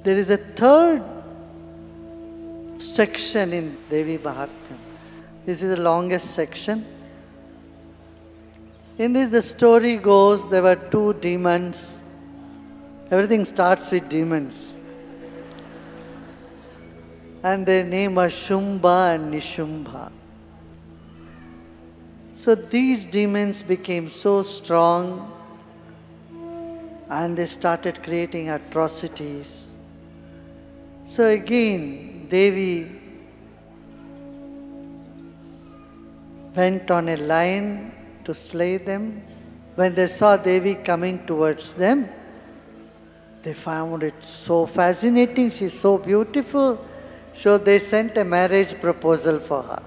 There is a third section in Devi Mahatmyam. This is the longest section. In this, the story goes, there were two demons. Everything starts with demons. And their name was Shumbha and Nishumbha. So these demons became so strong and they started creating atrocities. So again, Devi went on a line to slay them. When they saw Devi coming towards them, they found it so fascinating. She's so beautiful. So they sent a marriage proposal for her.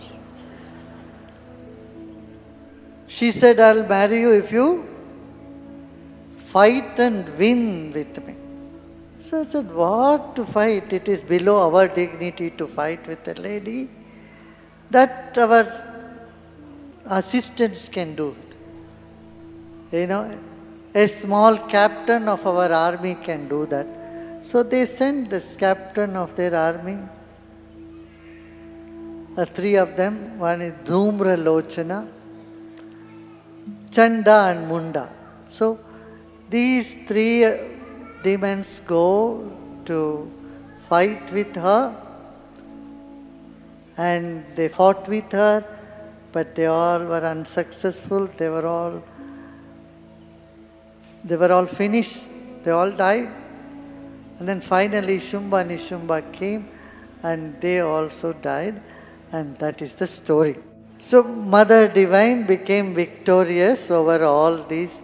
She said, I'll marry you if you fight and win with me. So I said, what to fight? It is below our dignity to fight with a lady. That our assistants can do it. You know, a small captain of our army can do that. So they sent this captain of their army. Three of them. One is Dhumra Lochana, Chanda and Munda. So these three demons go to fight with her, and they fought with her, but they all were unsuccessful. They were all finished. They all died. And then finally Shumbha and Nishumbha came and they also died. And that is the story. So Mother Divine became victorious over all these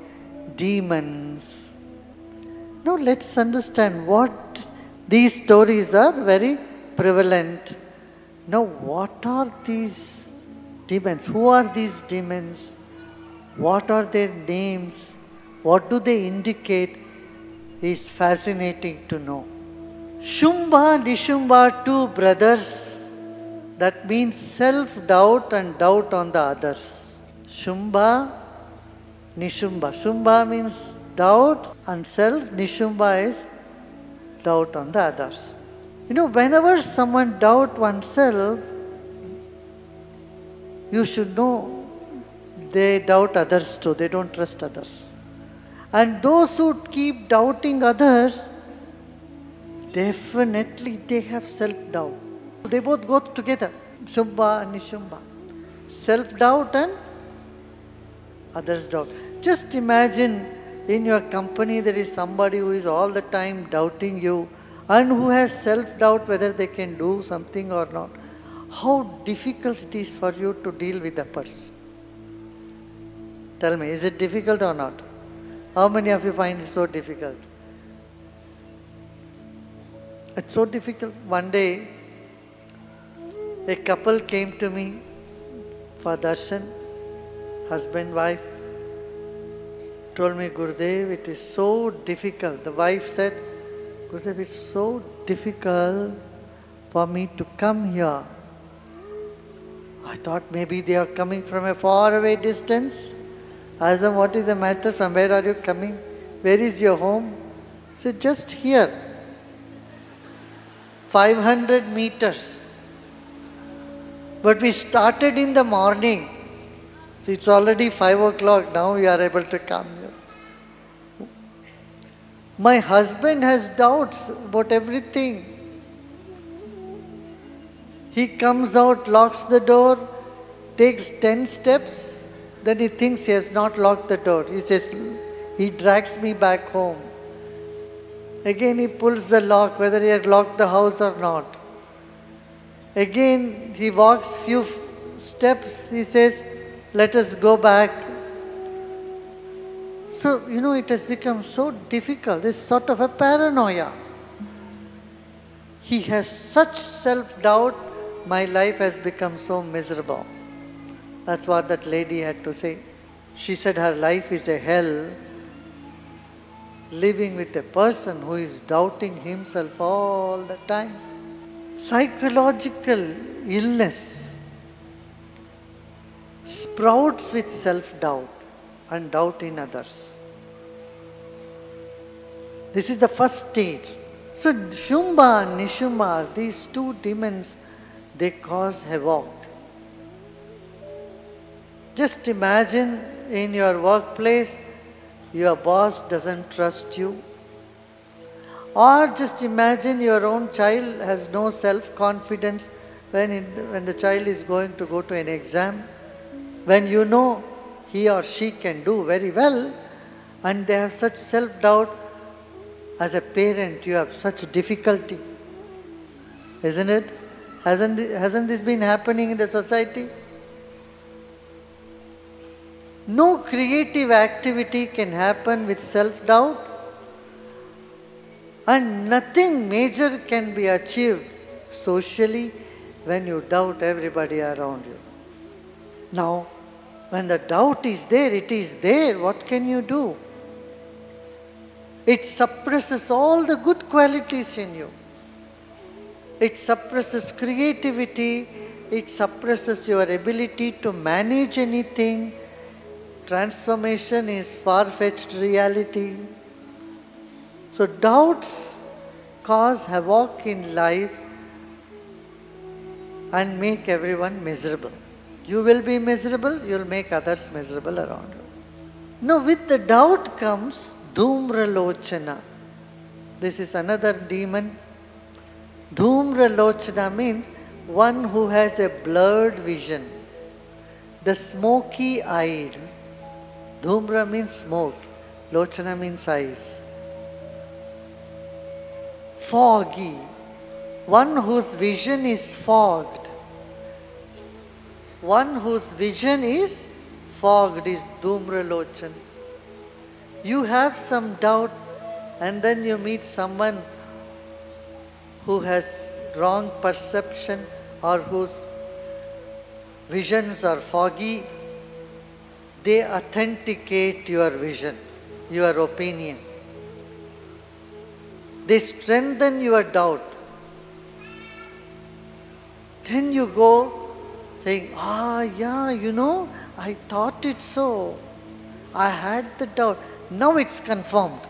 demons. Now let's understand what these stories are very prevalent. Now what are these demons? Who are these demons? What are their names? What do they indicate? Is fascinating to know. Shumbha, Nishumbha, two brothers. That means self-doubt and doubt on the others. Shumbha, Nishumbha. Shumbha means doubt and self. Nishumbha is doubt on the others. You know, whenever someone doubts oneself, you should know they doubt others too. They don't trust others. And those who keep doubting others, definitely they have self-doubt. They both go together, Shumbha and Nishumbha. Self-doubt and others' doubt. Just imagine in your company there is somebody who is all the time doubting you and who has self-doubt whether they can do something or not. How difficult it is for you to deal with that person. Tell me, is it difficult or not? How many of you find it so difficult? It's so difficult. One day, a couple came to me for darshan, husband, wife. Told me, Gurudev, it is so difficult. The wife said, Gurudev, it's so difficult for me to come here. I thought maybe they are coming from a far away distance. I asked them, what is the matter? From where are you coming? Where is your home? I said, just here. 500 meters. But we started in the morning. So it's already 5 o'clock. Now we are able to come here. My husband has doubts about everything. He comes out, locks the door, takes 10 steps, then he thinks he has not locked the door. He says, he drags me back home. Again he pulls the lock, whether he had locked the house or not. Again he walks few steps, he says, let us go back. So, you know, it has become so difficult. This sort of a paranoia. He has such self-doubt, my life has become so miserable. That's what that lady had to say. She said her life is a hell, living with a person who is doubting himself all the time. Psychological illness sprouts with self-doubt and doubt in others. This is the first stage. So Shumba and Nishumba, these two demons, they cause havoc. Just imagine in your workplace, your boss doesn't trust you. Or just imagine your own child has no self-confidence when the child is going to go to an exam. When you know he or she can do very well and they have such self-doubt, as a parent you have such difficulty. Isn't it? Hasn't this been happening in the society? No creative activity can happen with self-doubt, and nothing major can be achieved socially when you doubt everybody around you. Now, when the doubt is there, it is there. What can you do? It suppresses all the good qualities in you. It suppresses creativity. It suppresses your ability to manage anything. Transformation is far-fetched reality. So doubts cause havoc in life and make everyone miserable. You will be miserable, you will make others miserable around you. Now with the doubt comes Dhumralochana. This is another demon. Dhumralochana means one who has a blurred vision. The smoky-eyed. Dhumra means smoke. Lochana means eyes. Foggy. One whose vision is fogged. One whose vision is fogged is Dhumralochan. You have some doubt and then you meet someone who has wrong perception or whose visions are foggy. They authenticate your vision, your opinion. They strengthen your doubt. Then you go saying, yeah, I thought it so. I had the doubt. Now it's confirmed.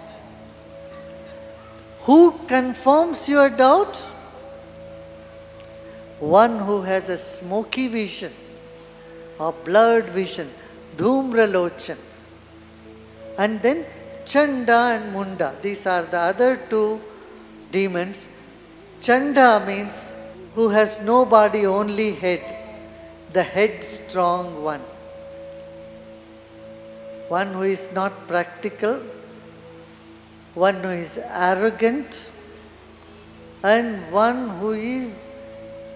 Who confirms your doubt? One who has a smoky vision or blurred vision. Dhumralochan. And then Chanda and Munda. These are the other two demons. Chanda means who has no body, only head. The headstrong one. One who is not practical. One who is arrogant. And one who is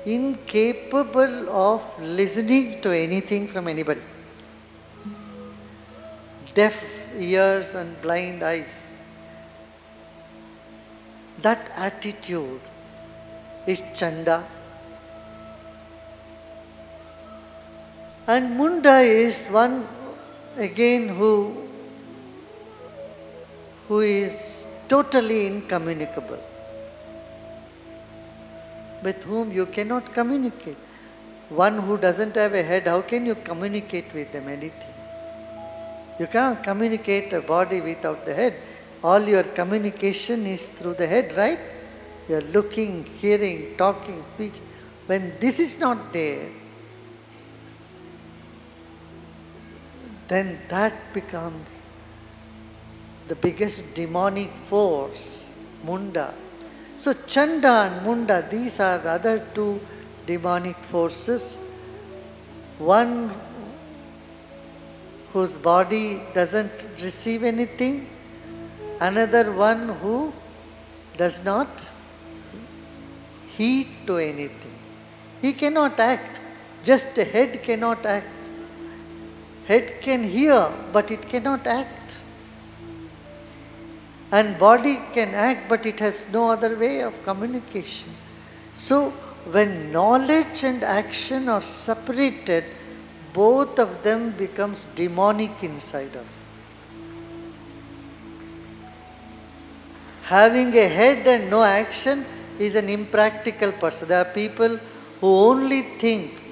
incapable of listening to anything from anybody. Deaf ears and blind eyes. That attitude is Chanda. And Munda is one again who is totally incommunicable, with whom you cannot communicate. One who doesn't have a head, how can you communicate with them anything? You cannot communicate a body without the head. All your communication is through the head, right? You are looking, hearing, talking, speech. When this is not there, then that becomes the biggest demonic force, Munda. So Chanda and Munda, these are the other two demonic forces. One whose body doesn't receive anything, another one who does not heed to anything. He cannot act, just the head cannot act. Head can hear, but it cannot act. And body can act, but it has no other way of communication. So, when knowledge and action are separated, both of them becomes demonic inside of. Having a head and no action is an impractical person. There are people who only think,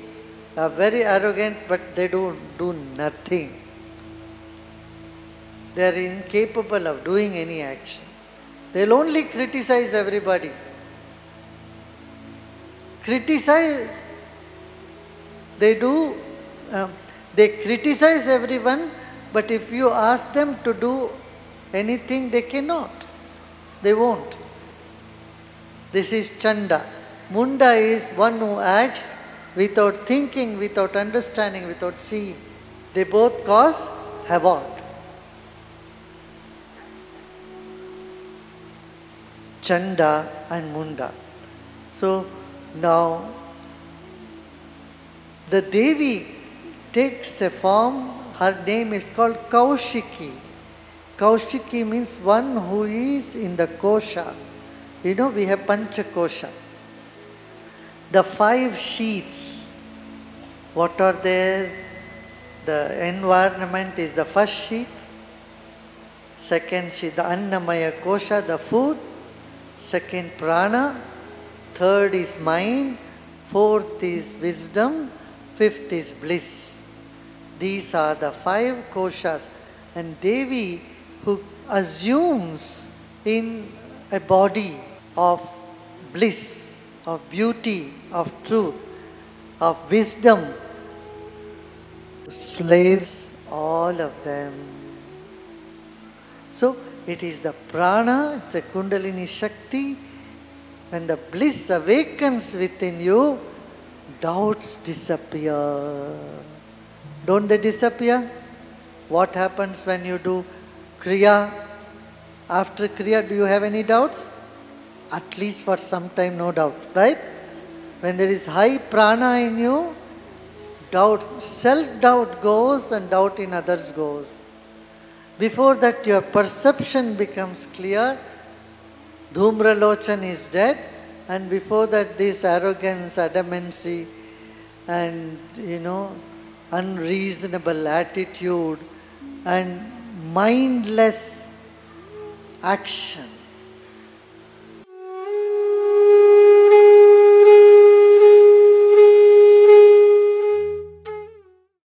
are very arrogant, but they don't do nothing. They are incapable of doing any action. They'll only criticize everybody. Criticize, they do, they criticize everyone, but if you ask them to do anything, they cannot. They won't. This is Chanda. Munda is one who acts without thinking, without understanding, without seeing. They both cause havoc. Chanda and Munda. So now the Devi takes a form, her name is called Kaushiki. Kaushiki means one who is in the kosha. You know, we have Pancha Kosha. The 5 sheaths, what are there? The environment is the first sheath. Second sheath, the Annamaya Kosha, the food. Second, Prana. Third is mind. Fourth is wisdom. Fifth is bliss. These are the 5 koshas. And Devi, who assumes in a body of bliss, of beauty, of truth, of wisdom, slays all of them. So it is the prana, it's a Kundalini Shakti. When the bliss awakens within you, doubts disappear. Don't they disappear? What happens when you do Kriya? After Kriya, do you have any doubts? At least for some time, no doubt, right? When there is high prana in you, doubt, self-doubt goes and doubt in others goes. Before that, your perception becomes clear. Dhumralochan is dead, and before that, this arrogance, adamancy, and unreasonable attitude, and mindless action